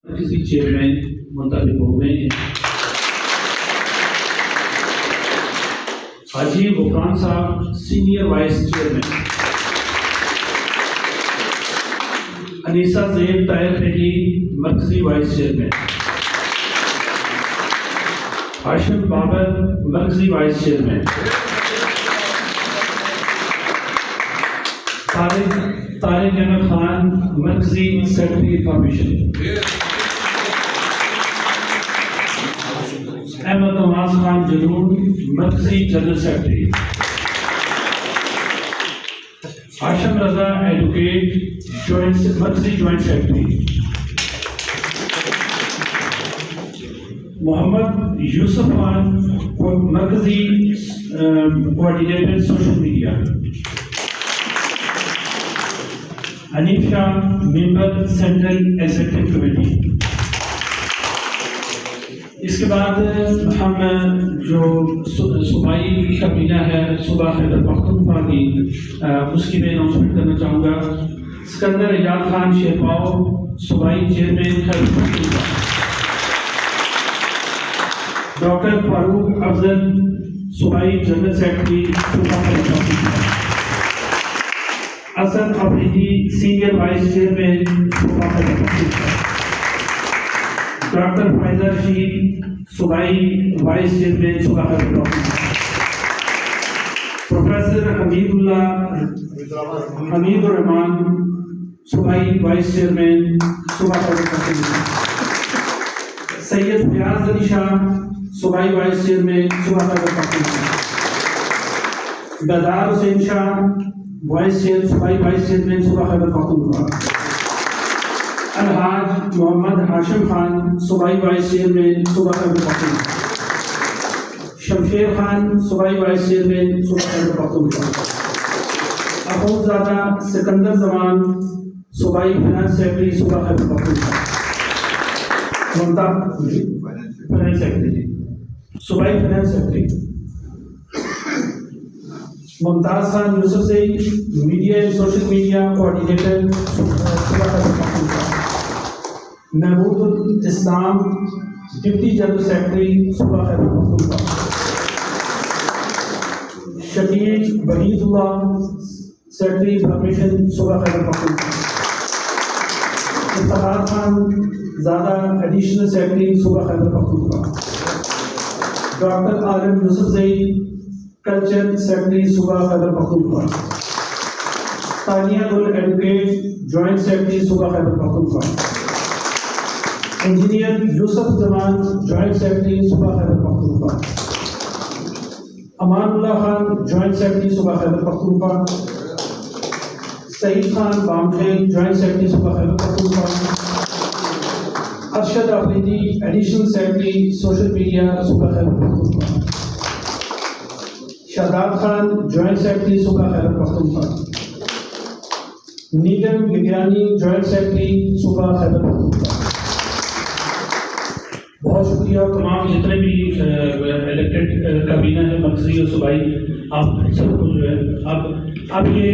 किसी चेयरमैन मुंतखब हो गए हैं। हाजी गुफरान साहब senior vice chairman, Anisa ज़ेब Tahir Faizi मरकजी वाइस चेयरमैन, हाशिम बाबर मरकजी वाइस चेयरमैन, तारिक अहमद खान मरकजी सेक्रेटरी इंफॉर्मेशन, अहमद नवाज खान जरूर मरकजी जनरल सेक्रेटरी, हाशिम रजा एडवोकेट मरकजी ज्वाइंट सेक्रेटरी, मोहम्मद यूसुफ खान मरकजी coordinator social media, Hanif Shah member central executive committee. इसके बाद हम जो सूबाई कबीना है सूबा खैबर पख्तूनख्वा की उसकी मैं अनाउंसमेंट करना चाहूँगा। सिकंदर एजाज खान शेरपाव सूबाई चेयरमैन खैबर पख्तूनख्वा, डॉक्टर फारूक अफजल सूबाई जनरल सेक्रेटरी सूबा Khyber Pakhtunkhwa, Asad Afridi senior vice chairman सूबा खैबर पख्तूनख्वा, डॉक्टर फायजा रशीद सूबाई वाइस चेयरमैन सूबा खैबर पख्तूनख्वा, प्रोफेसर हमीदुर रहमान सूबाई वाइस चेयरमैन सूबा खैबर पख्तूनख्वा, सैयद फयाज अली शाह सूबाई वाइस चेयरमैन सूबा खैबर पख्तूनख्वा, बेदार हुसैन शाह सूबाई वाइस चेयरमैन सूबा खैबर पख्तूनख्वा, अलहाज मोहम्मद हाशिम खान सूबाई वाइस चेयरमैन सूबा खैबर पख्तूनख्वा, शमशेर खान सूबाई वाइस चेयरमैन सूबा खैबर पख्तूनख्वा, अखुंदजादा सिकंदर जमान सूबाई फाइनेंस सेक्रेटरी सूबा खैबर पख्तूनख्वा, फाइनेंस सेक्रेटरी सूबाई फाइनेंस सेक्रेटरी, मुमताज खान यूसुफ से media and social media coordinator सूबा खैबर पख्तूनख्वा, महमूद इस्लाम डिप्टी जनरल सेक्रेटरी सूबा खैबर पख्तूनख्वा, शकील वहीदुल्लाह सेक्रेटरी इंफॉर्मेशन सूबा खैबर पख्तूनख्वा, इफ्तिखार खान ज़ादा एडिशनल सेक्रेटरी सूबा खैबर पख्तूनख्वा, डॉक्टर आलम यूसुफ ज़ई कल्चर सेक्रेटरी सूबा खैबर पख्तूनख्वा, तानिया गुल एडवोकेट ज्वाइंट सेक्रेटरी सूबा Khyber Pakhtunkhwa, engineer Yusuf Zaman joint secretary सूबा खैबर पख्तूनख्वा, अमानुल्लाह खान ज्वाइंट सेक्रेटरी सूबा खैबर पख्तूनख्वा, सईद खान बामखेल ज्वाइंट सेक्रेटरी सूबा Khyber Pakhtunkhwa, Arshad Afridi additional secretary social media सूबा खैबर पख्तूनख्वा, शादाब खान ज्वाइंट सेक्रेटरी सूबा खैबर पख्तूनख्वा, नीलम गिगयानी ज्वाइंट सेक्रेटरी सूबा खैबर पख्तूनख्वा। बहुत शुक्रिया तमाम जितने भी इलेक्टेड काबीना है मरकजी और सूबाई, आप सबको जो है अब ये